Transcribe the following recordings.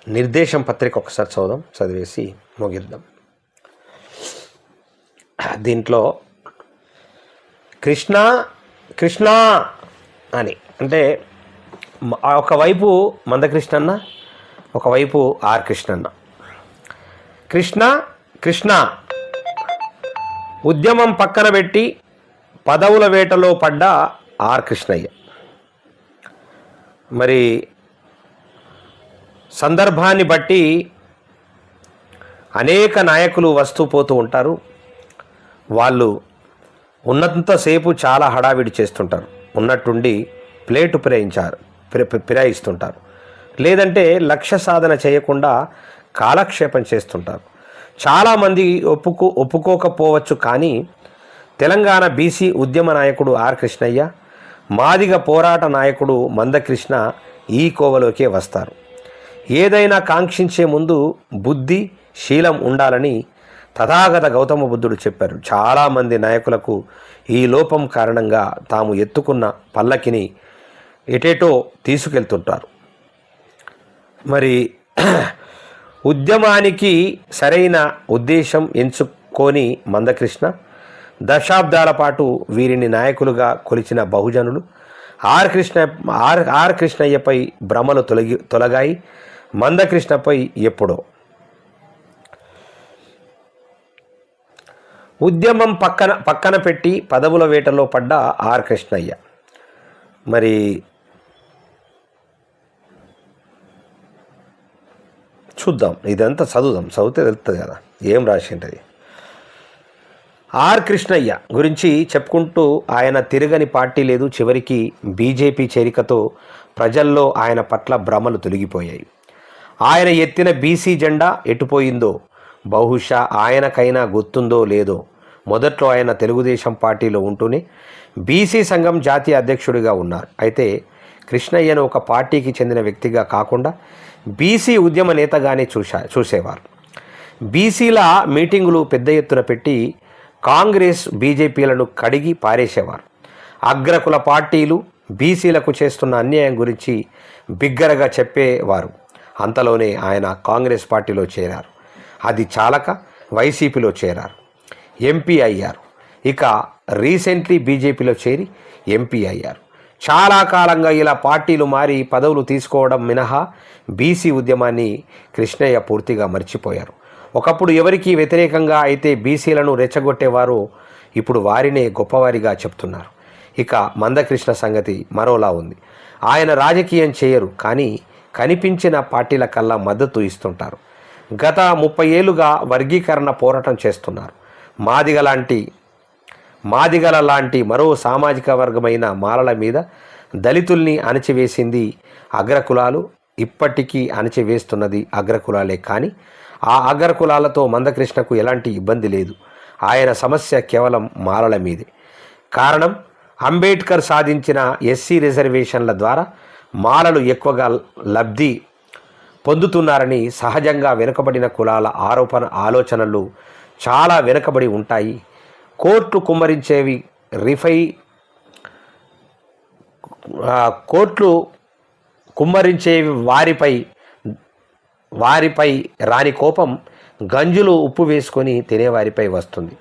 నిర్దేశం పత్రిక ఒకసారి చదువుదాం, చదివేసి ముగిద్దాం. దీంట్లో కృష్ణ కృష్ణ అని అంటే ఒకవైపు మందకృష్ణన్న, ఒకవైపు ఆర్ కృష్ణన్న. కృష్ణ కృష్ణ ఉద్యమం పక్కన పెట్టి పదవుల వేటలో పడ్డ ఆర్ కృష్ణయ్య. మరి సందర్భాన్ని బట్టి అనేక నాయకులు వస్తూ పోతూ ఉంటారు. వాళ్ళు ఉన్నంతసేపు చాలా హడావిడి చేస్తుంటారు, ఉన్నట్టుండి ప్లేటు ఫిరాయిస్తుంటారు, లేదంటే లక్ష్య సాధన చేయకుండా కాలక్షేపం చేస్తుంటారు. చాలామంది ఒప్పుకోకపోవచ్చు, కానీ తెలంగాణ బీసీ ఉద్యమ నాయకుడు ఆర్ కృష్ణయ్య, మాదిగ పోరాట నాయకుడు మందకృష్ణ ఈ కోవలోకే వస్తారు. ఏదైనా కాంక్షించే ముందు బుద్ధి శీలం ఉండాలని తథాగత గౌతమ బుద్ధుడు చెప్పారు. చాలామంది నాయకులకు ఈ లోపం కారణంగా తాము ఎత్తుకున్న పల్లకిని ఎటేటో తీసుకెళ్తుంటారు. మరి ఉద్యమానికి సరైన ఉద్దేశం ఎంచుకొని మందకృష్ణ దశాబ్దాల పాటు వీరిని నాయకులుగా కొలిచిన బహుజనులు ఆర్ కృష్ణయ్యపై భ్రమలు తొలగాయి. మందకృష్ణపై ఎప్పుడో ఉద్యమం పక్కన పెట్టి పదవుల వేటలో పడ్డ ఆర్ కృష్ణయ్య. మరి చూద్దాం, ఇదంతా చదివితే తెలుస్తుంది కదా ఏం రాసింటది. ఆర్ కృష్ణయ్య గురించి చెప్పుకుంటూ ఆయన తిరగని పార్టీ లేదు. చివరికి బీజేపీ చేరికతో ప్రజల్లో ఆయన పట్ల భ్రమలు తొలగిపోయాయి. ఆయన ఎత్తిన బీసీ జెండా ఎటుపోయిందో బహుశా ఆయనకైనా గుర్తుందో లేదో. మొదట్లో ఆయన తెలుగుదేశం పార్టీలో ఉంటూనే బీసీ సంఘం జాతీయ అధ్యక్షుడిగా ఉన్నారు. అయితే కృష్ణయ్యను ఒక పార్టీకి చెందిన వ్యక్తిగా కాకుండా బీసీ ఉద్యమ నేతగానే చూసేవారు. బీసీల మీటింగులు పెద్ద ఎత్తున పెట్టి కాంగ్రెస్ బీజేపీలను కడిగి పారేసేవారు. అగ్రకుల పార్టీలు బీసీలకు చేస్తున్న అన్యాయం గురించి బిగ్గరగా చెప్పేవారు. అంతలోనే ఆయన కాంగ్రెస్ పార్టీలో చేరారు. అది చాలక వైసీపీలో చేరారు, ఎంపీ అయ్యారు. ఇక రీసెంట్లీ బీజేపీలో చేరి ఎంపీ అయ్యారు. చాలా కాలంగా ఇలా పార్టీలు మారి పదవులు తీసుకోవడం మినహా బీసీ ఉద్యమాన్ని కృష్ణయ్య పూర్తిగా మర్చిపోయారు. ఒకప్పుడు ఎవరికి వ్యతిరేకంగా అయితే బీసీలను రెచ్చగొట్టేవారో ఇప్పుడు వారినే గొప్పవారిగా చెప్తున్నారు. ఇక మందకృష్ణ సంగతి మరోలా ఉంది. ఆయన రాజకీయం చేయరు, కానీ కనిపించిన పార్టీల కల్లా మద్దతు ఇస్తుంటారు. గత 30 ఏళ్లుగా వర్గీకరణ పోరాటం చేస్తున్నారు. మాదిగల లాంటి మరో సామాజిక వర్గమైన మాలల మీద దళితుల్ని అణచివేసింది అగ్రకులాలు. ఇప్పటికీ అణచివేస్తున్నది అగ్రకులాలే. కానీ ఆ అగ్రకులాలతో మందకృష్ణకు ఎలాంటి ఇబ్బంది లేదు. ఆయన సమస్య కేవలం మాలల మీదే. కారణం, అంబేద్కర్ సాధించిన ఎస్సీ రిజర్వేషన్ల ద్వారా మాలలు ఎక్కువగా లబ్ధి పొందుతున్నారని. సహజంగా వెనుకబడిన కులాల ఆలోచనలు చాలా వెనుకబడి ఉంటాయి. కోర్టు కుమ్మరించేవి వారిపై రాని కోపం గంజులు ఉప్పు వేసుకొని తినేవారిపై వస్తుంది.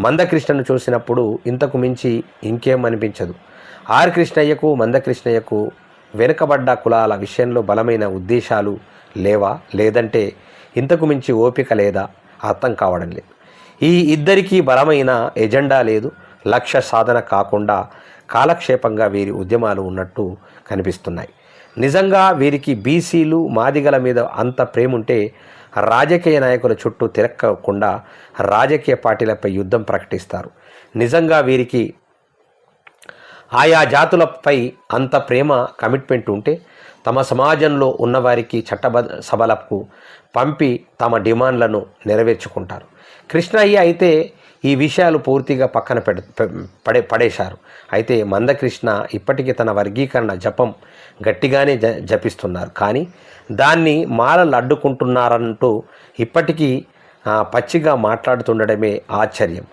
మందకృష్ణను చూసినప్పుడు ఇంతకు మించి ఇంకేం అనిపించదు. ఆర్ కృష్ణయ్యకు మందకృష్ణయ్యకు వెనుకబడ్డ కులాల విషయంలో బలమైన ఉద్దేశాలు లేవా, లేదంటే ఇంతకు మించి ఓపిక లేదా అర్థం కావడం లేదు. ఈ ఇద్దరికీ బలమైన ఎజెండా లేదు. లక్ష్య సాధన కాకుండా కాలక్షేపంగా వీరి ఉద్యమాలు ఉన్నట్టు కనిపిస్తున్నాయి. నిజంగా వీరికి బీసీలు మాదిగల మీద అంత ప్రేముంటే రాజకీయ నాయకుల చుట్టూ తిరక్కకుండా రాజకీయ పార్టీలపై యుద్ధం ప్రకటిస్తారు. నిజంగా వీరికి ఆయా జాతులపై అంత ప్రేమ కమిట్మెంట్ ఉంటే తమ సమాజంలో ఉన్నవారికి చట్టబద్ధ సభలకు పంపి తమ డిమాండ్లను నెరవేర్చుకుంటారు. కృష్ణయ్య అయితే ఈ విషయాలు పూర్తిగా పక్కన పడేశారు. అయితే మందకృష్ణ ఇప్పటికీ తన వర్గీకరణ జపం గట్టిగానే జపిస్తున్నారు. కానీ దాన్ని మాలలు అడ్డుకుంటున్నారంటూ ఇప్పటికీ పచ్చిగా మాట్లాడుతుండడమే ఆశ్చర్యం.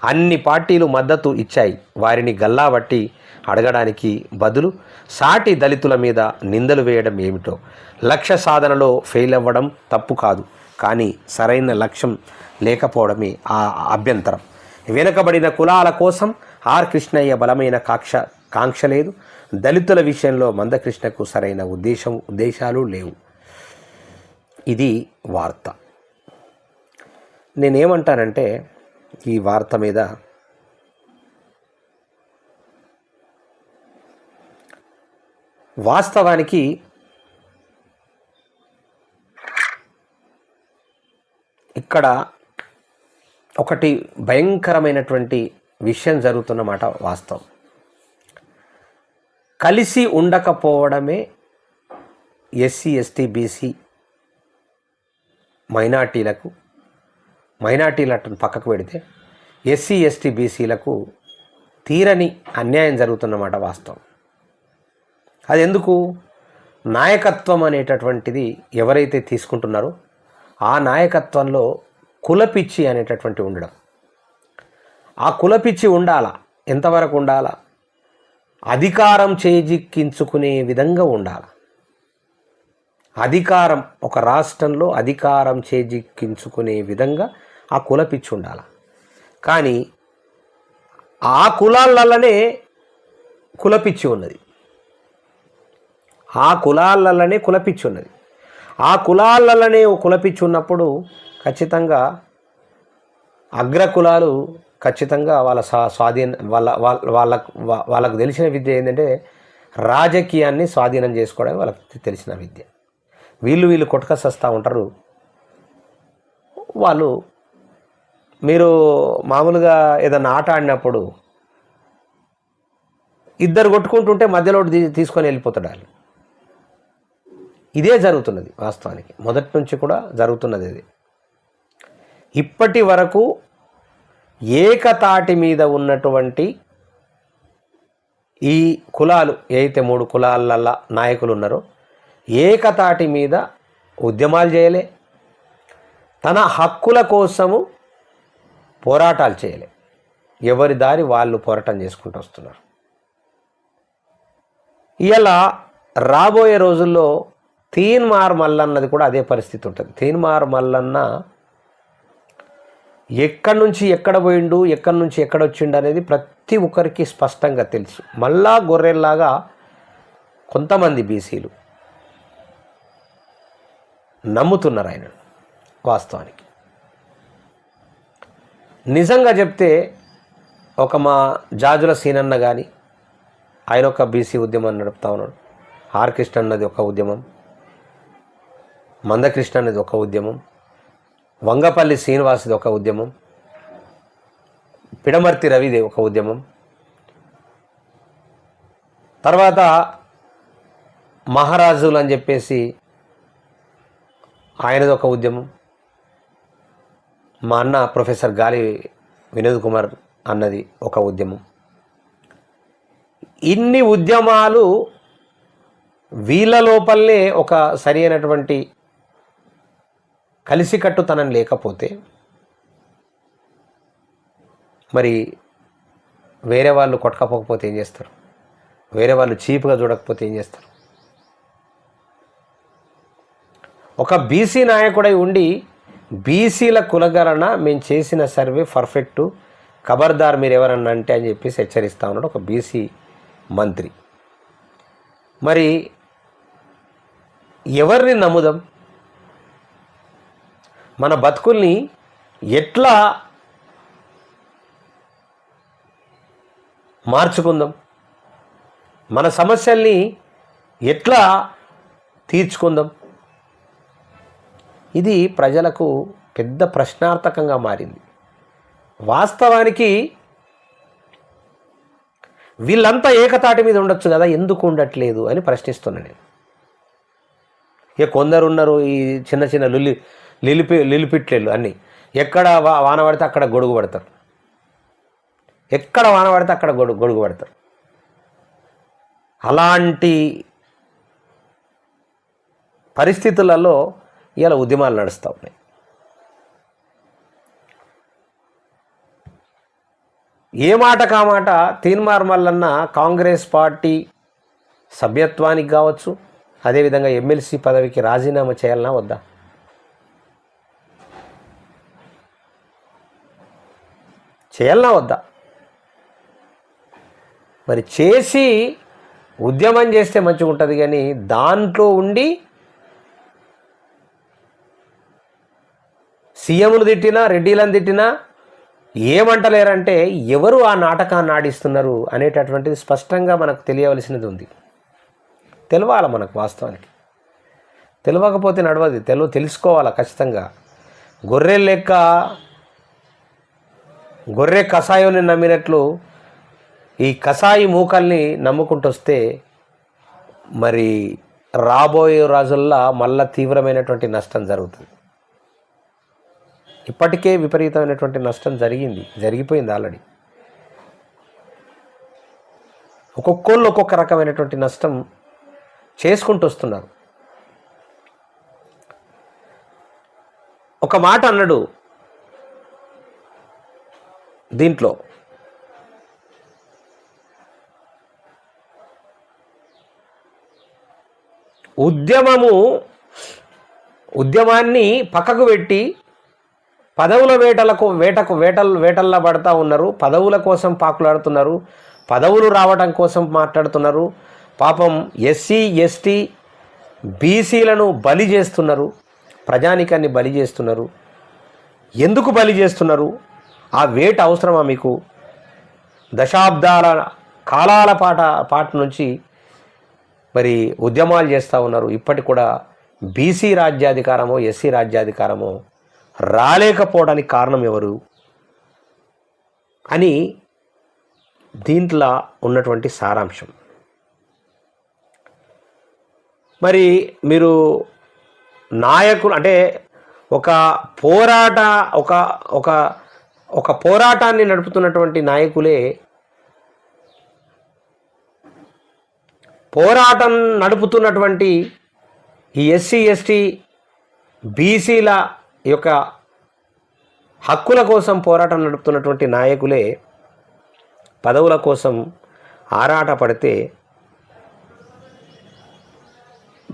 అన్ని పార్టీలు మద్దతు ఇచ్చాయి. వారిని గల్లాబట్టి అడగడానికి బదులు సాటి దళితుల మీద నిందలు వేయడం ఏమిటో. లక్ష్య సాధనలో ఫెయిల్ అవ్వడం తప్పు కాదు, కానీ సరైన లక్ష్యం లేకపోవడమే ఆ అభ్యంతరం. వెనుకబడిన కులాల కోసం ఆర్ కృష్ణయ్య బలమైన కాంక్ష లేదు. దళితుల విషయంలో మందకృష్ణకు సరైన ఉద్దేశాలు లేవు. ఇది వార్త. నేనేమంటానంటే ఈ వార్త మీద వాస్తవానికి ఇక్కడ ఒకటి భయంకరమైనటువంటి విషయం జరుగుతున్నమాట వాస్తవం. కలిసి ఉండకపోవడమే ఎస్సీ ఎస్టీ బీసీ మైనార్టీలను పక్కకు పెడితే ఎస్సీ ఎస్టీ బీసీలకు తీరని అన్యాయం జరుగుతున్నమాట వాస్తవం. అది ఎందుకు? నాయకత్వం అనేటటువంటిది ఎవరైతే తీసుకుంటున్నారో ఆ నాయకత్వంలో కులపిచ్చి అనేటటువంటి ఉండడం. ఆ కులపిచ్చి ఉండాలా. ఎంతవరకు ఉండాలా? అధికారం చేజిక్కించుకునే విధంగా ఉండాలి. అధికారం, ఒక రాష్ట్రంలో అధికారం చేజిక్కించుకునే విధంగా ఆ కులపిచ్చి ఉండాలి. కానీ ఆ కులాలలోనే కులపిచ్చి ఉన్నది. ఆ కులాలలోనే కులపిచ్చి ఉన్నది. ఆ కులాలలోనే కులపిచ్చి ఉన్నప్పుడు ఖచ్చితంగా అగ్రకులాలు ఖచ్చితంగా వాళ్ళ వాళ్ళకు తెలిసిన విద్య ఏంటంటే రాజకీయాన్ని స్వాధీనం చేసుకోవడం వాళ్ళకి తెలిసిన విద్య. వీళ్ళు కొట్టుకసస్తూ ఉంటారు. వాళ్ళు మీరు మామూలుగా ఏదైనా ఆట ఆడినప్పుడు ఇద్దరు కొట్టుకుంటుంటే మధ్యలో తీసుకొని వెళ్ళిపోతాడు వాళ్ళు. ఇదే జరుగుతున్నది వాస్తవానికి. మొదటి నుంచి కూడా జరుగుతున్నది ఇది. ఇప్పటి వరకు ఏకతాటి మీద ఉన్నటువంటి ఈ కులాలు ఏదైతే 3 కులాల నాయకులు ఉన్నారో ఏకతాటి మీద ఉద్యమాలు చేయలే, తన హక్కుల కోసము పోరాటాలు చేయలే. ఎవరి దారి వాళ్ళు పోరాటం చేసుకుంటూ వస్తున్నారు. ఇలా రాబోయే రోజుల్లో తీన్మార్ మల్లన్నది కూడా అదే పరిస్థితి ఉంటుంది. తీన్మార్ మల్లన్న ఎక్కడి నుంచి ఎక్కడ పోయిండు, ఎక్కడి నుంచి ఎక్కడ వచ్చిండు అనేది ప్రతి ఒక్కరికి స్పష్టంగా తెలుసు. మళ్ళా గొర్రెల్లాగా కొంతమంది బీసీలు నమ్ముతున్నారు ఆయన. వాస్తవానికి నిజంగా చెప్తే ఒక మా జాజుల సీనన్న కానీ ఆయన ఒక బీసీ ఉద్యమం నడుపుతా ఉన్నాడు. ఆర్ కృష్ణ అన్నది ఒక ఉద్యమం, మందకృష్ణ అనేది ఒక ఉద్యమం, వంగపల్లి శ్రీనివాసుది ఒక ఉద్యమం, పిడమర్తి రవిది ఒక ఉద్యమం, తర్వాత మహారాజులు అని చెప్పేసి ఆయనది ఒక ఉద్యమం, మా అన్న ప్రొఫెసర్ గాలి వినోద్ కుమార్ అన్నది ఒక ఉద్యమం. ఇన్ని ఉద్యమాలు వీళ్ళ లోపలనే ఒక సరి అయినటువంటి కలిసికట్టుతనం లేకపోతే మరి వేరే వాళ్ళు కొట్టకపోతే ఏం చేస్తారు? వేరే వాళ్ళు చీప్గా చూడకపోతే ఏం చేస్తారు? ఒక బీసీ నాయకుడై ఉండి బీసీల కులగణన మేము చేసిన సర్వే పర్ఫెక్టు, ఖబర్దార్ మీరు ఎవరన్నా అంటే అని చెప్పేసి హెచ్చరిస్తూ ఉన్నాడు ఒక బీసీ మంత్రి. మరి ఎవరిని నమ్ముదాం? మన బతుకుల్ని ఎట్లా మార్చుకుందాం? మన సమస్యల్ని ఎట్లా తీర్చుకుందాం? ఇది ప్రజలకు పెద్ద ప్రశ్నార్థకంగా మారింది. వాస్తవానికి వీళ్ళంతా ఏకతాటి మీద ఉండొచ్చు కదా, ఎందుకు ఉండట్లేదు అని ప్రశ్నిస్తున్నాను నేను. ఇక కొందరు ఉన్నారు ఈ చిన్న చిన్న లిలిపిట్లేళ్ళు అన్నీ. ఎక్కడ వాన పడితే అక్కడ గొడుగు పడతారు, ఎక్కడ వాన పడితే అక్కడ గొడుగు పడతారు. అలాంటి పరిస్థితులలో ఇలా ఉద్యమాలు నడుస్తూ ఉన్నాయి. ఏ మాట కామాట తీన్మార్ మల్లన్న కాంగ్రెస్ పార్టీ సభ్యత్వానికి కావచ్చు, అదేవిధంగా ఎమ్మెల్సీ పదవికి రాజీనామా చేయాలన్నా వద్దా? చేయాలన్నా వద్దా? మరి చేసి ఉద్యమం చేస్తే మంచిగా ఉంటుంది, కానీ దాంట్లో ఉండి సీఎంలు తిట్టినా రెడ్డిలను తిట్టినా ఏమంటలేరంటే ఎవరు ఆ నాటకాన్ని ఆడిస్తున్నారు అనేటటువంటిది స్పష్టంగా మనకు తెలియవలసినది ఉంది. తెలవాలి మనకు, వాస్తవానికి తెలియకపోతే నడవది, తెలుసుకోవాలి ఖచ్చితంగా. గొర్రె కషాయాన్ని నమ్మినట్లు ఈ కషాయి మూకల్ని నమ్ముకుంటూ వస్తే మరి రాబోయే రోజుల్లో మళ్ళా తీవ్రమైనటువంటి నష్టం జరుగుతుంది. ఇప్పటికే విపరీతమైనటువంటి నష్టం జరిగిపోయింది ఆల్రెడీ. ఒక్కొక్కళ్ళు ఒక్కొక్క రకమైనటువంటి నష్టం చేసుకుంటూ వస్తున్నారు. ఒక మాట అన్నాడు దీంట్లో, ఉద్యమాన్ని పక్కకు పెట్టి పదవుల వేటల్లా పడతా ఉన్నారు, పదవుల కోసం పాకులాడుతున్నారు, పదవులు రావడం కోసం మాట్లాడుతున్నారు. పాపం ఎస్సీ ఎస్టీ బీసీలను బలి చేస్తున్నారు, ప్రజానికాన్ని బలి చేస్తున్నారు. ఎందుకు బలి చేస్తున్నారు? ఆ వేట అవసరమా మీకు? దశాబ్దాల కాలాల పాటు నుంచి మరి ఉద్యమాలు చేస్తూ ఉన్నారు. ఇప్పటికి కూడా బీసీ రాజ్యాధికారమో ఎస్సీ రాజ్యాధికారమో రాలేకపోవడానికి కారణం ఎవరు అని దీంట్లో ఉన్నటువంటి సారాంశం. మరి మీరు నాయకులు అంటే ఒక పోరాటాన్ని నడుపుతున్నటువంటి నాయకులే పోరాటం నడుపుతున్నటువంటి ఈ ఎస్సీ ఎస్టీ బీసీల యొక్క హక్కుల కోసం పోరాటం నడుపుతున్నటువంటి నాయకులే పదవుల కోసం ఆరాట పడితే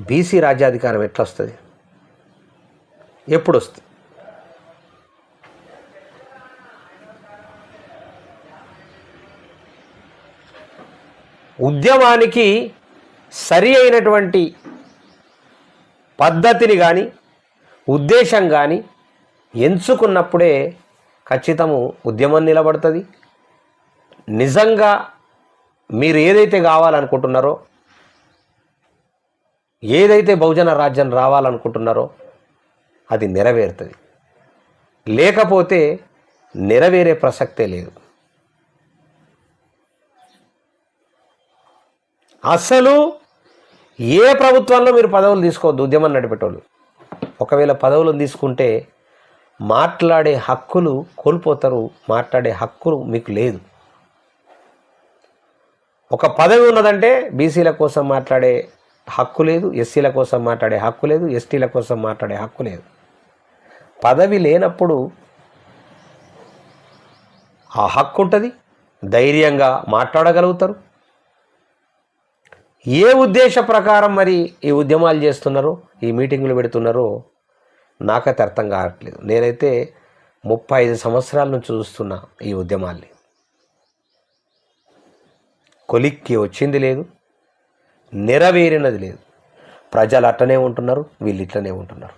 బీసీ రాజ్యాధికారం ఎట్లా వస్తుంది? ఎప్పుడు వస్తుంది? ఉద్యమానికి సరి అయినటువంటి పద్ధతిని కానీ ఉద్దేశం కానీ ఎంచుకున్నప్పుడే ఖచ్చితము ఉద్యమం నిలబడుతుంది. నిజంగా మీరు ఏదైతే కావాలనుకుంటున్నారో, ఏదైతే బహుజన రాజ్యం రావాలనుకుంటున్నారో అది నెరవేరుతుంది. లేకపోతే నెరవేరే ప్రసక్తే లేదు. అసలు ఏ ప్రభుత్వంలో మీరు పదవులు తీసుకోవద్దు ఉద్యమం నడిపేటోళ్ళు. ఒకవేళ పదవులను తీసుకుంటే మాట్లాడే హక్కులు కోల్పోతారు, మాట్లాడే హక్కులు మీకు లేదు. ఒక పదవి ఉన్నదంటే బీసీల కోసం మాట్లాడే హక్కు లేదు, ఎస్సీల కోసం మాట్లాడే హక్కు లేదు, ఎస్టీల కోసం మాట్లాడే హక్కు లేదు. పదవి లేనప్పుడు ఆ హక్కు ఉంటుంది, ధైర్యంగా మాట్లాడగలుగుతారు. ఏ ఉద్దేశ ప్రకారం మరి ఈ ఉద్యమాలు చేస్తున్నారో, ఈ మీటింగులు పెడుతున్నారో నాకైతే అర్థం కావట్లేదు. నేనైతే 35 సంవత్సరాల నుంచి చూస్తున్నా ఈ ఉద్యమాల్ని. కొలిక్కి వచ్చింది లేదు, నెరవేరినది లేదు. ప్రజలు అట్టనే ఉంటున్నారు, వీళ్ళు ఇట్లనే ఉంటున్నారు.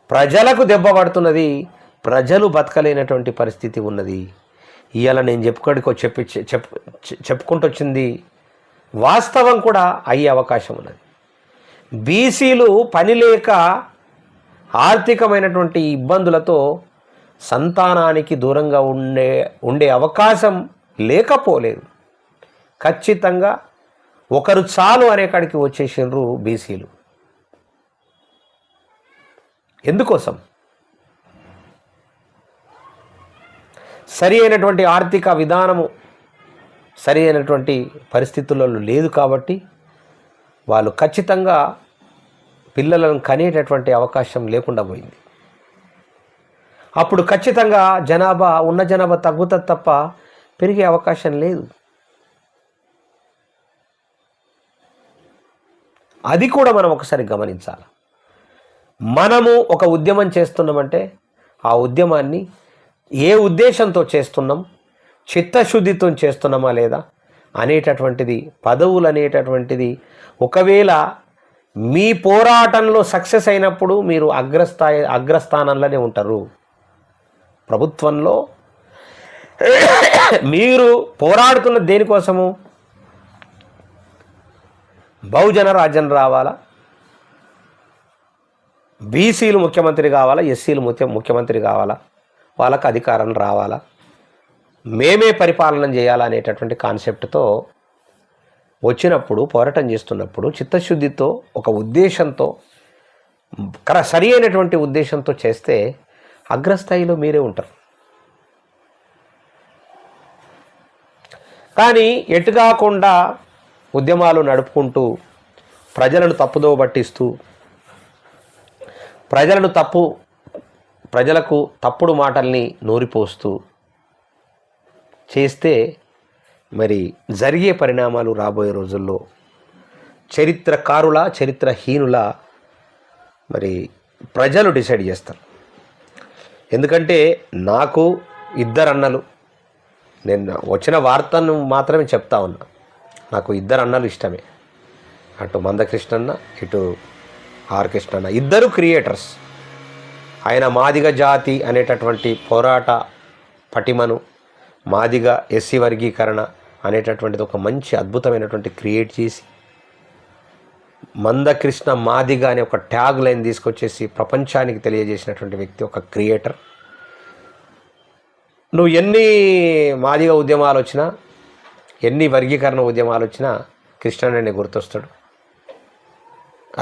ప్రజలకు దెబ్బ పడుతున్నది, ప్రజలు బతకలేనటువంటి పరిస్థితి ఉన్నది. ఇవాళ నేను చెప్పుకుంటూ వచ్చింది వాస్తవం కూడా అయ్యే అవకాశం ఉన్నది. బీసీలు పని లేక ఆర్థికమైనటువంటి ఇబ్బందులతో సంతానానికి దూరంగా ఉండే అవకాశం లేకపోలేదు. ఖచ్చితంగా ఒకరు చాలు అనే కాడికి వచ్చేసిండ్రు బీసీలు. ఎందుకోసం? సరి అయినటువంటి ఆర్థిక విధానము సరి అయినటువంటి పరిస్థితులలో లేదు కాబట్టి వాళ్ళు ఖచ్చితంగా పిల్లలను కనేటటువంటి అవకాశం లేకుండా పోయింది. అప్పుడు ఖచ్చితంగా ఉన్న జనాభా తగ్గుతుంది తప్ప పెరిగే అవకాశం లేదు. అది కూడా మనం ఒకసారి గమనించాలి. మనము ఒక ఉద్యమం చేస్తున్నామంటే ఆ ఉద్యమాన్ని ఏ ఉద్దేశంతో చేస్తున్నాం, చిత్తశుద్ధితో చేస్తున్నామా లేదా అనేటటువంటిది, పదవులు అనేటటువంటిది ఒకవేళ మీ పోరాటంలో సక్సెస్ అయినప్పుడు మీరు అగ్రస్థానంలోనే ఉంటారు. ప్రభుత్వంలో మీరు పోరాడుతున్న దేనికోసము? బహుజన రాజ్యం రావాలా, బీసీలు ముఖ్యమంత్రి కావాలా, ఎస్సీలు ముఖ్యమంత్రి కావాలా, వాళ్ళకు అధికారం రావాలా, మేమే పరిపాలన చేయాలనేటటువంటి కాన్సెప్ట్తో వచ్చినప్పుడు, పోరాటం చేస్తున్నప్పుడు చిత్తశుద్ధితో ఒక ఉద్దేశంతో సరి అయినటువంటి ఉద్దేశంతో చేస్తే అగ్రస్థాయిలో మీరే ఉంటారు. కానీ ఎటు కాకుండా ఉద్యమాలు నడుపుకుంటూ ప్రజలను తప్పుదోవ పట్టిస్తూ ప్రజలకు తప్పుడు మాటల్ని నూరిపోస్తూ చేస్తే మరి జరిగే పరిణామాలు రాబోయే రోజుల్లో చరిత్రకారుల, చరిత్రహీనుల మరి ప్రజలు డిసైడ్ చేస్తారు. ఎందుకంటే నాకు ఇద్దరు అన్నలు, నేను వచ్చిన వార్తను మాత్రమే చెప్తా ఉన్నా. నాకు ఇద్దరు అన్నలు ఇష్టమే, అటు మందకృష్ణన్న, ఇటు ఆర్ కృష్ణన్న, ఇద్దరు క్రియేటర్స్. ఆయన మాదిగ జాతి అనేటటువంటి పోరాట పటిమను, మాదిగ ఎస్సీ వర్గీకరణ అనేటటువంటిది ఒక మంచి అద్భుతమైనటువంటి క్రియేట్ చేసి, మందకృష్ణ మాదిగ అనే ఒక ట్యాగ్ లైన్ తీసుకొచ్చేసి ప్రపంచానికి తెలియజేసినటువంటి వ్యక్తి, ఒక క్రియేటర్. నువ్వు ఎన్ని మాదిగ ఉద్యమాలు వచ్చినా, ఎన్ని వర్గీకరణ ఉద్యమాలు వచ్చినా కృష్ణనే గుర్తొస్తాడు.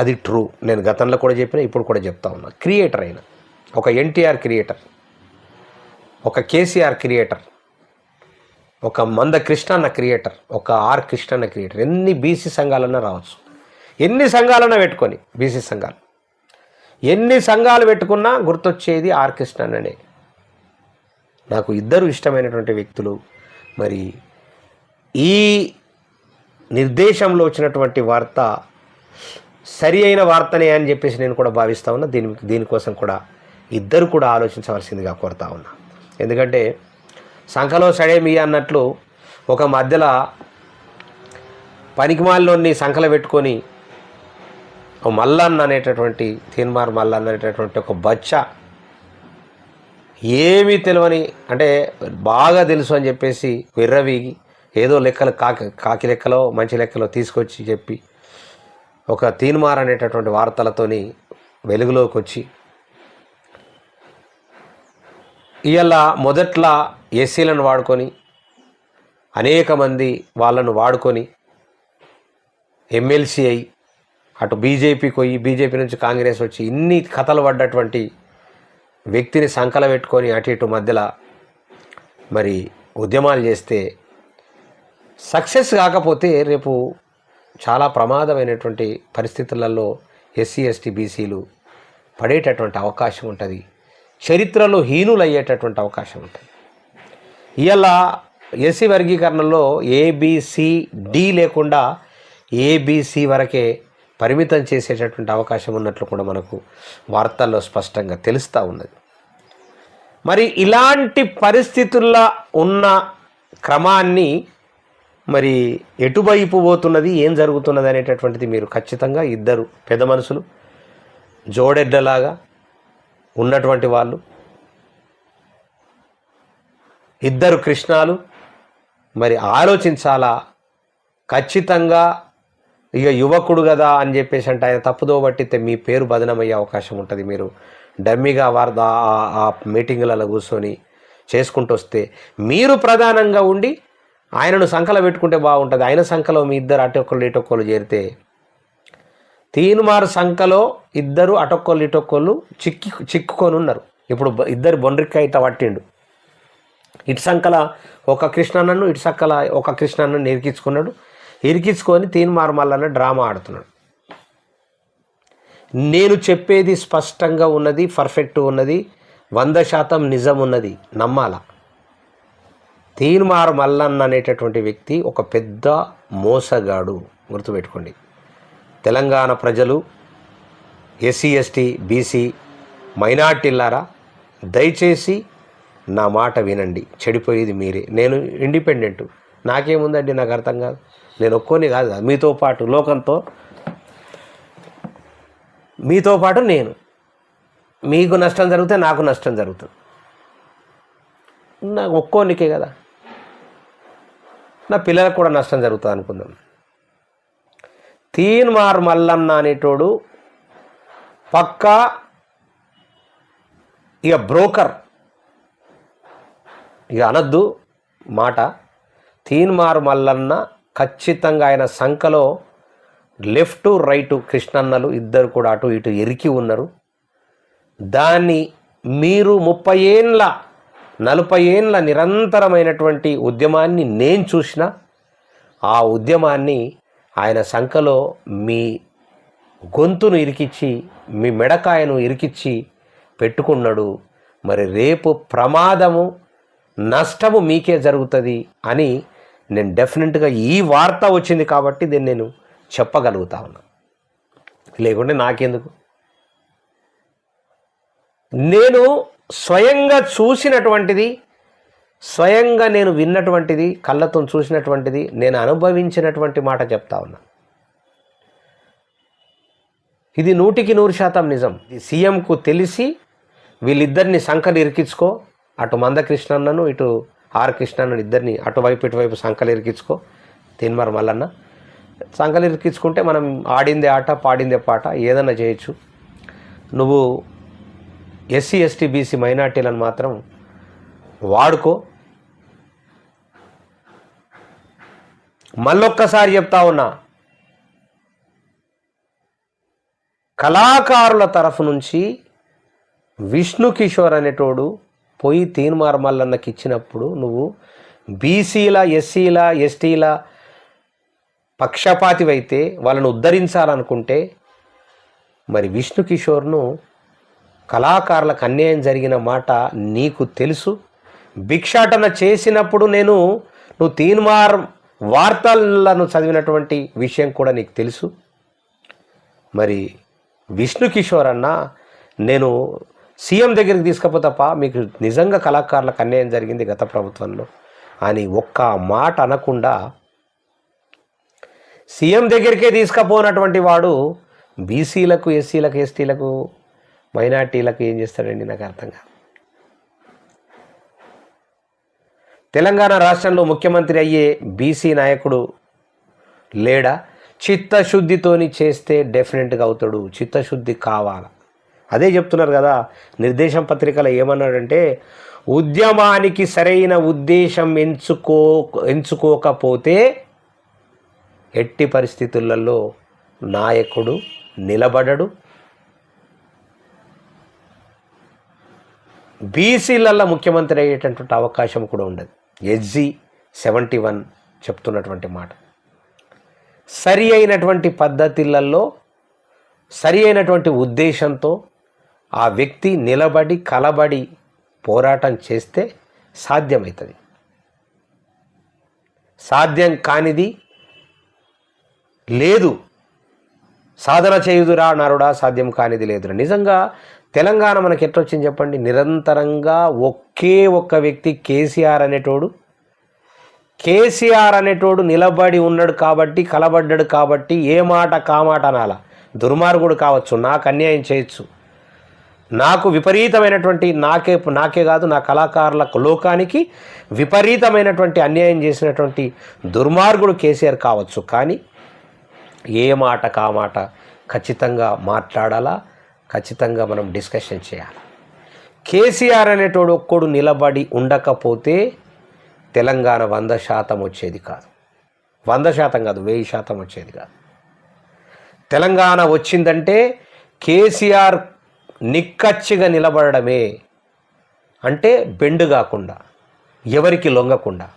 అది ట్రూ. నేను గతంలో కూడా చెప్పిన, ఇప్పుడు కూడా చెప్తా ఉన్నా. క్రియేటర్ అయిన ఒక ఎన్టీఆర్ క్రియేటర్, ఒక కేసీఆర్ క్రియేటర్, ఒక మందకృష్ణన్న క్రియేటర్, ఒక ఆర్ కృష్ణన్న క్రియేటర్. ఎన్ని బీసీ సంఘాలన్నా రావచ్చు, ఎన్ని సంఘాలన్నా పెట్టుకొని, బీసీ సంఘాలు ఎన్ని సంఘాలు పెట్టుకున్నా గుర్తొచ్చేది ఆర్ కృష్ణన్ననే. నాకు ఇద్దరు ఇష్టమైనటువంటి వ్యక్తులు. మరి ఈ నిర్దేశంలో వచ్చినటువంటి వార్త సరి అయిన వార్తనే అని చెప్పేసి నేను కూడా భావిస్తూ ఉన్నా. దీనికోసం కూడా ఇద్దరు కూడా ఆలోచించవలసిందిగా కోరుతా ఉన్నా. ఎందుకంటే సంఖలో సడేమి అన్నట్లు ఒక మధ్యలో పనికిమాలిలోని సంఖలు పెట్టుకొని మల్లన్న అనేటటువంటి, తీన్మార్ మల్లన్న అనేటటువంటి ఒక బచ్చా, ఏమీ తెలియని, అంటే బాగా తెలుసు అని చెప్పేసి విర్రవీగి ఏదో లెక్కలు కాకి లెక్కలో మంచి లెక్కలో తీసుకొచ్చి చెప్పి ఒక తీన్మార్ అనేటటువంటి వార్తలతోని వెలుగులోకి వచ్చి ఇవాళ మొదట్లో ఎస్సీలను వాడుకొని అనేక మంది వాళ్ళను వాడుకొని ఎమ్మెల్సీ అయి అటు బీజేపీకి పోయి, బీజేపీ నుంచి కాంగ్రెస్ వచ్చి ఇన్ని కథలు పడ్డటువంటి వ్యక్తిని సంకల పెట్టుకొని అటు ఇటు మధ్యలో మరి ఉద్యమాలు చేస్తే సక్సెస్ కాకపోతే రేపు చాలా ప్రమాదమైనటువంటి పరిస్థితులలో ఎస్సీ ఎస్టీ బీసీలు పడేటటువంటి అవకాశం ఉంటుంది. చరిత్రలో హీనులు అయ్యేటటువంటి అవకాశం ఉంటుంది. ఇవాళ ఎస్సీ వర్గీకరణలో ఏబిసిడి లేకుండా ఏబిసి వరకే పరిమితం చేసేటటువంటి అవకాశం ఉన్నట్లు కూడా మనకు వార్తల్లో స్పష్టంగా తెలుస్తూ ఉన్నది. మరి ఇలాంటి పరిస్థితుల్లో ఉన్న క్రమాన్ని మరి ఎటువైపు పోతున్నది, ఏం జరుగుతున్నది అనేటటువంటిది మీరు ఖచ్చితంగా ఇద్దరు పెద్ద మనుషులు, జోడెడ్డలాగా ఉన్నటువంటి వాళ్ళు, ఇద్దరు కృష్ణాలు మరి ఆలోచించాలా. ఖచ్చితంగా ఇక యువకుడు కదా అని చెప్పేసి అంటే ఆయన తప్పుదో పట్టితే మీ పేరు బదనమయ్యే అవకాశం ఉంటుంది. మీరు డమ్మీగా ఆ మీటింగులలో కూర్చొని చేసుకుంటూ వస్తే మీరు ప్రధానంగా ఉండి ఆయనను సంఖలో పెట్టుకుంటే బాగుంటుంది. ఆయన సంఖలో మీ ఇద్దరు అటొక్కళ్ళు ఇటొక్కళ్ళు చేరితే, తీన్మార్ సంఖలో ఇద్దరు అటొక్కళ్ళు ఇటొక్కళ్ళు చిక్కుకొని ఉన్నారు. ఇప్పుడు ఇద్దరు బొండ్రికాయ ఇట్లా పట్టిండు. ఇటు సంఖల ఒక కృష్ణన్నను, ఇటు సంఖల ఒక కృష్ణన్నను ఇరికించుకున్నాడు. ఇరికించుకొని తీన్మార్ మల్లన్న డ్రామా ఆడుతున్నాడు. నేను చెప్పేది స్పష్టంగా ఉన్నది, పర్ఫెక్ట్ ఉన్నది. 100% నిజం ఉన్నది, నమ్మాల. తీన్మార్ మల్లన్న అనేటటువంటి వ్యక్తి ఒక పెద్ద మోసగాడు, గుర్తుపెట్టుకోండి. తెలంగాణ ప్రజలు, ఎస్సీ ఎస్టీ బీసీ మైనార్టీలారా దయచేసి నా మాట వినండి. చెడిపోయేది మీరే. నేను ఇండిపెండెంట్, నాకేముందండి, నాకు అర్థం కాదు. నేను ఒక్కోని కాదు, మీతో పాటు లోకంతో, మీతో పాటు నేను. మీకు నష్టం జరిగితే నాకు నష్టం జరుగుతుంది. నాకు ఒక్కోనికే కదా, నా పిల్లలకు కూడా నష్టం జరుగుతుంది అనుకుందాం. తీన్మార్ మల్లన్న అనేటోడు పక్కా ఇక బ్రోకర్, ఇక అనద్దు మాట. తీన్మార్ మల్లన్న ఖచ్చితంగా ఆయన సంఖలో లెఫ్ట్ రైటు కృష్ణన్నలు ఇద్దరు కూడా అటు ఇటు ఎరికి ఉన్నారు. దాన్ని మీరు 30 ఏండ్ల 40 ఏండ్ల నిరంతరమైనటువంటి ఉద్యమాన్ని నేను చూసిన, ఆ ఉద్యమాన్ని ఆయన సంఖలో మీ గొంతును ఇరికిచ్చి, మీ మెడకాయను ఇరికిచ్చి పెట్టుకున్నాడు. మరి రేపు ప్రమాదము నష్టము మీకే జరుగుతుంది అని నేను డెఫినెట్గా, ఈ వార్త వచ్చింది కాబట్టి దీన్ని నేను చెప్పగలుగుతా ఉన్నా. లేకుంటే నాకెందుకు? నేను స్వయంగా చూసినటువంటిది, స్వయంగా నేను విన్నటువంటిది, కళ్ళతో చూసినటువంటిది, నేను అనుభవించినటువంటి మాట చెప్తా ఉన్నా. ఇది 100% నిజం. సీఎంకు తెలిసి వీళ్ళిద్దరిని సంకలు ఇరికించుకో, అటు మందకృష్ణన్నను ఇటు ఆర్ కృష్ణన్నను ఇద్దరిని అటువైపు ఇటువైపు సంకలు ఇరికించుకో. తీన్మార్ మల్లన్న సంకలు ఇరికించుకుంటే మనం ఆడిందే ఆట, పాడిందే పాట, ఏదన్నా చేయొచ్చు. నువ్వు ఎస్సీ ఎస్టీ బీసీ మైనార్టీలను మాత్రం వాడుకో. మళ్ళొక్కసారి చెప్తా ఉన్నా, కళాకారుల తరఫు నుంచి విష్ణు కిషోర్ అనేటోడు పోయి తీన్మార్ మల్లన్నకి ఇచ్చినప్పుడు నువ్వు బీసీల ఎస్సీల ఎస్టీల పక్షపాతివైతే, వాళ్ళను ఉద్ధరించాలనుకుంటే, మరి విష్ణు కిషోర్ను కళాకారులకు అన్యాయం జరిగిన మాట నీకు తెలుసు. భిక్షాటన చేసినప్పుడు నువ్వు తీన్మార్ వార్తలను చదివినటువంటి విషయం కూడా నీకు తెలుసు. మరి విష్ణు కిషోర్ అన్న, నేను సీఎం దగ్గరికి తీసుకపోతప్ప మీకు నిజంగా కళాకారులకు అన్యాయం జరిగింది గత ప్రభుత్వంలో అని ఒక్క మాట అనకుండా సీఎం దగ్గరికే తీసుకపోనటువంటి వాడు బీసీలకు ఎస్సీలకు ఎస్టీలకు మైనార్టీలకు ఏం చేస్తాడండి? నాకు అర్థం కాదు. తెలంగాణ రాష్ట్రంలో ముఖ్యమంత్రి అయ్యే బీసీ నాయకుడు లేడా? చిత్తశుద్ధితోని చేస్తే డెఫినెట్గా అవుతాడు. చిత్తశుద్ధి కావాలి. అదే చెప్తున్నారు కదా, నిర్దేశం పత్రికలో ఏమన్నాడంటే, ఉద్యమానికి సరైన ఉద్దేశం ఎంచుకోకపోతే ఎట్టి పరిస్థితులలో నాయకుడు నిలబడడు. బీసీలలో ముఖ్యమంత్రి అయ్యేటటువంటి అవకాశం కూడా ఉండదు. ఎస్జీ 71 చెప్తున్నటువంటి మాట. సరి అయినటువంటి పద్ధతులలో, సరి అయినటువంటి ఉద్దేశంతో ఆ వ్యక్తి నిలబడి కలబడి పోరాటం చేస్తే సాధ్యమవుతుంది. సాధ్యం కానిది లేదు. సాధన చేయుదురా నరుడా, సాధ్యం కానిది లేదురా. నిజంగా తెలంగాణ మనకి ఎట్లొచ్చింది చెప్పండి? నిరంతరంగా ఒకే ఒక్క వ్యక్తి కేసీఆర్ అనేటోడు నిలబడి ఉన్నాడు కాబట్టి, కలబడ్డాడు కాబట్టి ఏ మాట కామాట అనాలా. దుర్మార్గుడు కావచ్చు, నాకు అన్యాయం చేయొచ్చు, నాకు విపరీతమైనటువంటి నాకే కాదు నా కళాకారుల లోకానికి విపరీతమైనటువంటి అన్యాయం చేసినటువంటి దుర్మార్గుడు కేసీఆర్ కావచ్చు. కానీ ఏ మాట కామాట ఖచ్చితంగా మాట్లాడాలా, ఖచ్చితంగా మనం డిస్కషన్ చేయాలి. కేసీఆర్ అనేటోడు ఒక్కడు నిలబడి ఉండకపోతే తెలంగాణ 100% వచ్చేది కాదు. 100% కాదు, 1000% వచ్చేది కాదు. తెలంగాణ వచ్చిందంటే కేసీఆర్ నిక్కచ్చిగా నిలబడమే. అంటే బెండు కాకుండా, ఎవరికి లొంగకుండా,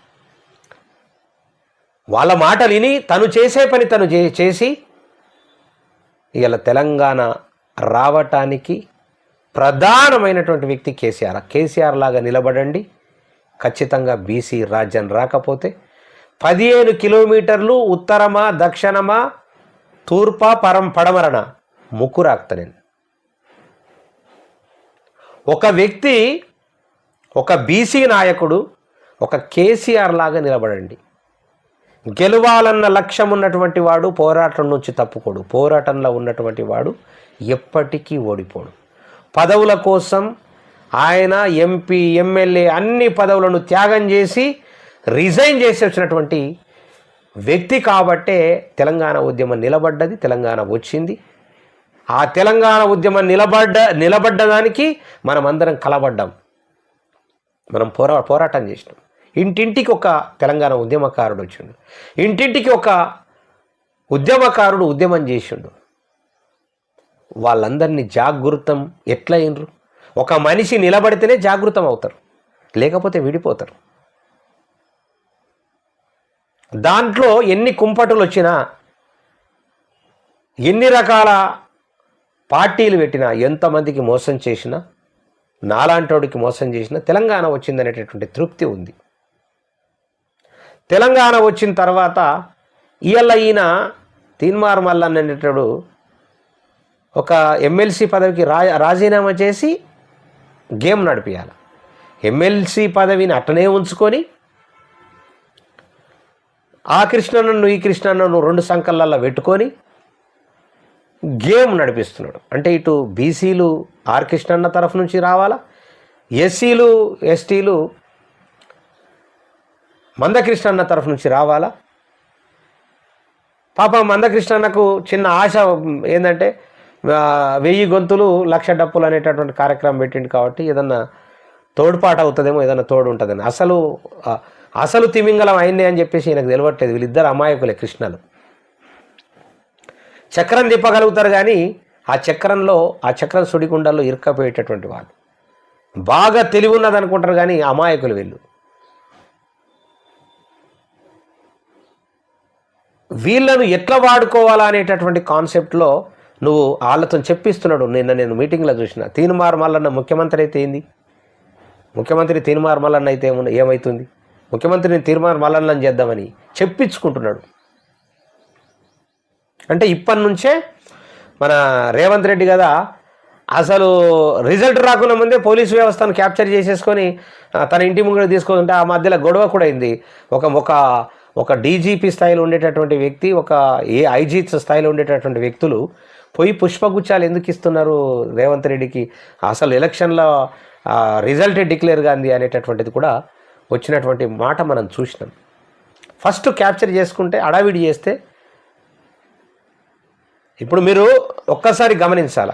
వాళ్ళ మాటలు విని తను చేసే పని తను చేసి ఇలా తెలంగాణ రావటానికి ప్రధానమైనటువంటి వ్యక్తి కేసీఆర్ లాగా నిలబడండి. ఖచ్చితంగా బీసీ రాజ్యం రాకపోతే 15 కిలోమీటర్లు ఉత్తరమా దక్షిణమా తూర్పా పడమరన ముక్కురాక్త నేను. ఒక వ్యక్తి, ఒక బీసీ నాయకుడు, ఒక కేసీఆర్ లాగా నిలబడండి. గెలవాలన్న లక్ష్యం ఉన్నటువంటి వాడు పోరాటం నుంచి తప్పుకోడు. పోరాటంలో ఉన్నటువంటి వాడు ఎప్పటికీ ఓడిపోడు. పదవుల కోసం ఆయన ఎంపీ, ఎమ్మెల్యే అన్ని పదవులను త్యాగం చేసి రిజైన్ చేసి వచ్చినటువంటి వ్యక్తి కాబట్టే తెలంగాణ ఉద్యమం నిలబడ్డది, తెలంగాణ వచ్చింది. ఆ తెలంగాణ ఉద్యమం నిలబడ్డదానికి మనం అందరం కలబడ్డాం, మనం పోరాటం చేసినాం. ఇంటింటికి ఒక తెలంగాణ ఉద్యమకారుడు వచ్చిండు, ఇంటింటికి ఒక ఉద్యమకారుడు ఉద్యమం చేసిండు. వాళ్ళందరినీ జాగృతం ఎట్లా అయినరు? ఒక మనిషి నిలబడితేనే జాగృతం అవుతారు, లేకపోతే విడిపోతారు. దాంట్లో ఎన్ని కుంపటులు వచ్చినా, ఎన్ని రకాల పార్టీలు పెట్టినా, ఎంతమందికి మోసం చేసినా, నాలాంటోడికి మోసం చేసినా తెలంగాణ వచ్చిందనేటటువంటి తృప్తి ఉంది. తెలంగాణ వచ్చిన తర్వాత ఇవాళ ఈయన తీన్మార్ మల్లన్న అనేటోడు ఒక ఎమ్మెల్సీ పదవికి రాజీనామా చేసి గేమ్ నడిపించాలి. ఎమ్మెల్సీ పదవిని అట్టనే ఉంచుకొని ఆ కృష్ణన్నను ఈ కృష్ణన్నను 2 సంకళ్ళల్లో పెట్టుకొని గేమ్ నడిపిస్తున్నాడు. అంటే ఇటు బీసీలు ఆర్ కృష్ణన్న తరఫు నుంచి రావాలా, ఎస్సీలు ఎస్టీలు మందకృష్ణన్న తరఫు నుంచి రావాలా. పాప మందకృష్ణన్నకు చిన్న ఆశ ఏంటంటే 1000 గొంతులు 1,00,000 డప్పులు అనేటటువంటి కార్యక్రమం పెట్టిండు కాబట్టి ఏదన్నా తోడ్పాటు అవుతుందేమో, ఏదన్నా తోడు ఉంటుందని. అసలు తిమింగలం అయింది అని చెప్పేసి ఈయనకు తెలియట్లేదు. వీళ్ళిద్దరు అమాయకులే కృష్ణలు. చక్రం తిప్పగలుగుతారు కానీ ఆ చక్రం సుడిగుండాల్లో ఇరుక్కపోయేటటువంటి వాళ్ళు. బాగా తెలివి ఉన్నది అనుకుంటారు కానీ అమాయకులు వీళ్ళు. వీళ్ళను ఎట్లా వాడుకోవాలా అనేటటువంటి కాన్సెప్ట్లో నువ్వు వాళ్ళతో చెప్పిస్తున్నాడు. నేను మీటింగ్లో చూసిన తీన్మార్ మల్లన్న ముఖ్యమంత్రి అయితే ఏంది, ముఖ్యమంత్రి తీన్మార్ మల్లన్న అయితే ఏమవుతుంది, ముఖ్యమంత్రిని తీన్మార్ మల్లన్నని చేద్దామని చెప్పించుకుంటున్నాడు. అంటే ఇప్పటి నుంచే మన రేవంత్ రెడ్డి కదా అసలు రిజల్ట్ రాకుండా ముందే పోలీసు వ్యవస్థను క్యాప్చర్ చేసేసుకొని తన ఇంటి ముంగడ తీసుకుంటే ఆ మధ్యలో గొడవ కూడా అయింది. ఒక డీజీపీ స్థాయిలో ఉండేటటువంటి వ్యక్తి, ఒక ఐజీ స్థాయిలో ఉండేటటువంటి వ్యక్తులు పోయి పుష్పగుచ్చాలు ఎందుకు ఇస్తున్నారు రేవంత్ రెడ్డికి, అసలు ఎలక్షన్లో రిజల్టే డిక్లేర్ కాంది అనేటటువంటిది కూడా వచ్చినటువంటి మాట మనం చూసినాం. ఫస్ట్ క్యాప్చర్ చేసుకుంటే అడావిడి చేస్తే, ఇప్పుడు మీరు ఒక్కసారి గమనించాల,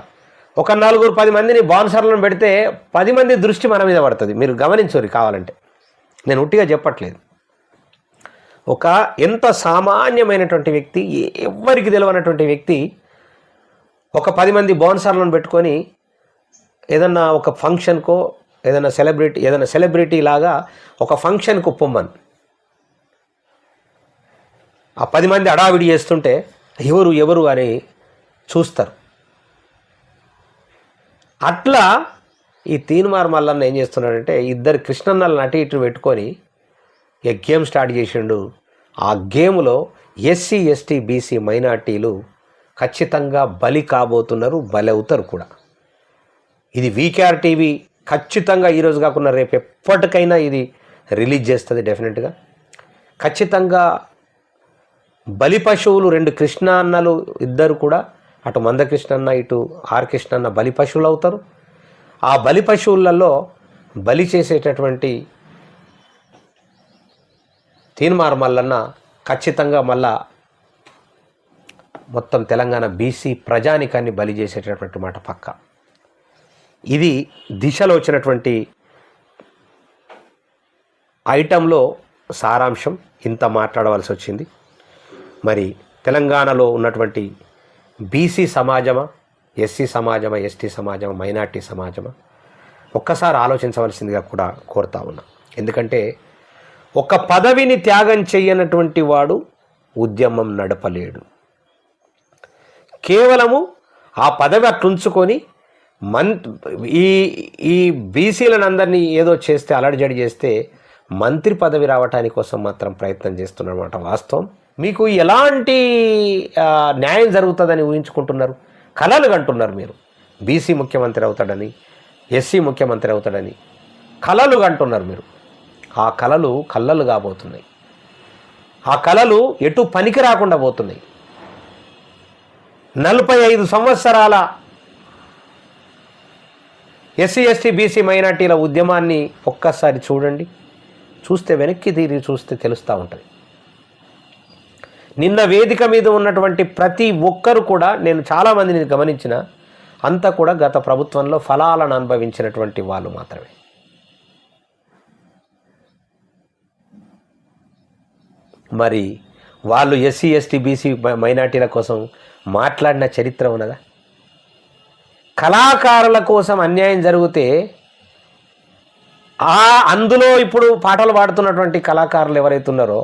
ఒక 4-10 మందిని బాన్సర్లను పెడితే 10 మంది దృష్టి మన మీద పడుతుంది. మీరు గమనించరు కావాలంటే, నేను ఉట్టిగా చెప్పట్లేదు. ఒక ఎంత సామాన్యమైనటువంటి వ్యక్తి, ఎవ్వరికి తెలియనటువంటి వ్యక్తి ఒక 10 మంది బాన్సర్లను పెట్టుకొని ఏదన్నా ఒక ఫంక్షన్కో ఏదైనా సెలబ్రిటీ లాగా ఒక ఫంక్షన్కు పొమ్మని ఆ 10 మంది అడావిడి చేస్తుంటే ఎవరు అని చూస్తారు. అట్లా ఈ తీన్మార్ మల్లన్న ఏం చేస్తున్నాడంటే 2 కృష్ణన్నలను అటు ఇటు పెట్టుకొని గేమ్ స్టార్ట్ చేసిండు. ఆ గేమ్లో ఎస్సీ ఎస్టీ బీసీ మైనార్టీలు ఖచ్చితంగా బలి కాబోతున్నారు, బలి అవుతారు కూడా. ఇది వీకేఆర్ టీవీ ఖచ్చితంగా ఈరోజు కాకుండా రేపు ఎప్పటికైనా ఇది రిలీజ్ చేస్తుంది డెఫినెట్గా. ఖచ్చితంగా బలి పశువులు 2 కృష్ణ అన్నలు ఇద్దరు కూడా, అటు మందకృష్ణన్న ఇటు ఆర్ కృష్ణన్న బలి పశువులు అవుతారు. ఆ బలి పశువులలో బలి చేసేటటువంటి తీన్మార్ మల్లన్న ఖచ్చితంగా మళ్ళా మొత్తం తెలంగాణ బీసీ ప్రజానికాన్ని బలి చేసేటటువంటి మాట పక్క. ఇది దిశలో వచ్చినటువంటి ఐటంలో సారాంశం. ఇంత మాట్లాడవలసి వచ్చింది. మరి తెలంగాణలో ఉన్నటువంటి బీసీ సమాజమా, ఎస్సీ సమాజమా, ఎస్టీ సమాజమా, మైనార్టీ సమాజమా ఒక్కసారి ఆలోచించవలసిందిగా కూడా కోరుతా ఉన్నా. ఎందుకంటే ఒక పదవిని త్యాగం చేయనటువంటి వాడు ఉద్యమం నడపలేడు. కేవలము ఆ పదవి అట్లుంచుకొని మన్ ఈ ఈ బీసీలను అందరినీ ఏదో చేస్తే అలర్జడి చేస్తే మంత్రి పదవి రావటానికి కోసం మాత్రం ప్రయత్నం చేస్తున్నమాట వాస్తవం. మీకు ఎలాంటి న్యాయం జరుగుతుందని ఊహించుకుంటున్నారు? కలలు కంటున్నారు మీరు. బీసీ ముఖ్యమంత్రి అవుతాడని, ఎస్సీ ముఖ్యమంత్రి అవుతాడని కలలు కంటున్నారు మీరు. ఆ కలలు కల్లలు కాబోతున్నాయి. ఆ కలలు ఎటు పనికి రాకుండా పోతున్నాయి. 45 సంవత్సరాల ఎస్సీ ఎస్టీ బీసీ మైనార్టీల ఉద్యమాన్ని ఒక్కసారి చూడండి. చూస్తే వెనక్కి తిరిగి చూస్తే తెలుస్తూ ఉంటుంది. నిన్న వేదిక మీద ఉన్నటువంటి ప్రతి ఒక్కరు కూడా, నేను చాలామందిని గమనించిన, అంతా కూడా గత ప్రభుత్వంలో ఫలాలను అనుభవించినటువంటి వాళ్ళు మాత్రమే. మరి వాళ్ళు ఎస్సీ ఎస్టీ బీసీ మైనార్టీల కోసం మాట్లాడిన చరిత్ర ఉన్నదా? కళాకారుల కోసం అన్యాయం జరిగితే అందులో ఇప్పుడు పాటలు పాడుతున్నటువంటి కళాకారులు ఎవరైతే ఉన్నారో,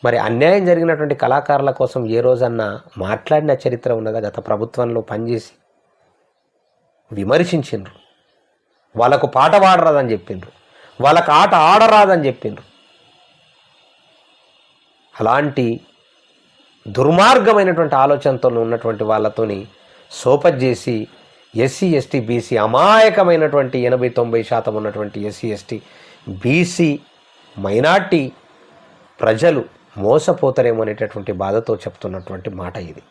మరి అన్యాయం జరిగినటువంటి కళాకారుల కోసం ఏ రోజన్నా మాట్లాడిన చరిత్ర ఉన్నదా? గత ప్రభుత్వంలో పనిచేసి విమర్శించిండ్రు, వాళ్ళకు పాట పాడరాదని చెప్పిండ్రు, వాళ్ళకు ఆట ఆడరాదని చెప్పిండ్రు. అలాంటి దుర్మార్గమైనటువంటి ఆలోచనతో ఉన్నటువంటి వాళ్ళతోని సోపత్ చేసి ఎస్సీ ఎస్టీ బీసీ అమాయకమైనటువంటి 80-90% ఉన్నటువంటి ఎస్సీ ఎస్టీ బీసీ మైనార్టీ ప్రజలు మోసపోతారేమో అనేటటువంటి బాధతో చెప్తున్నటువంటి మాట ఇది.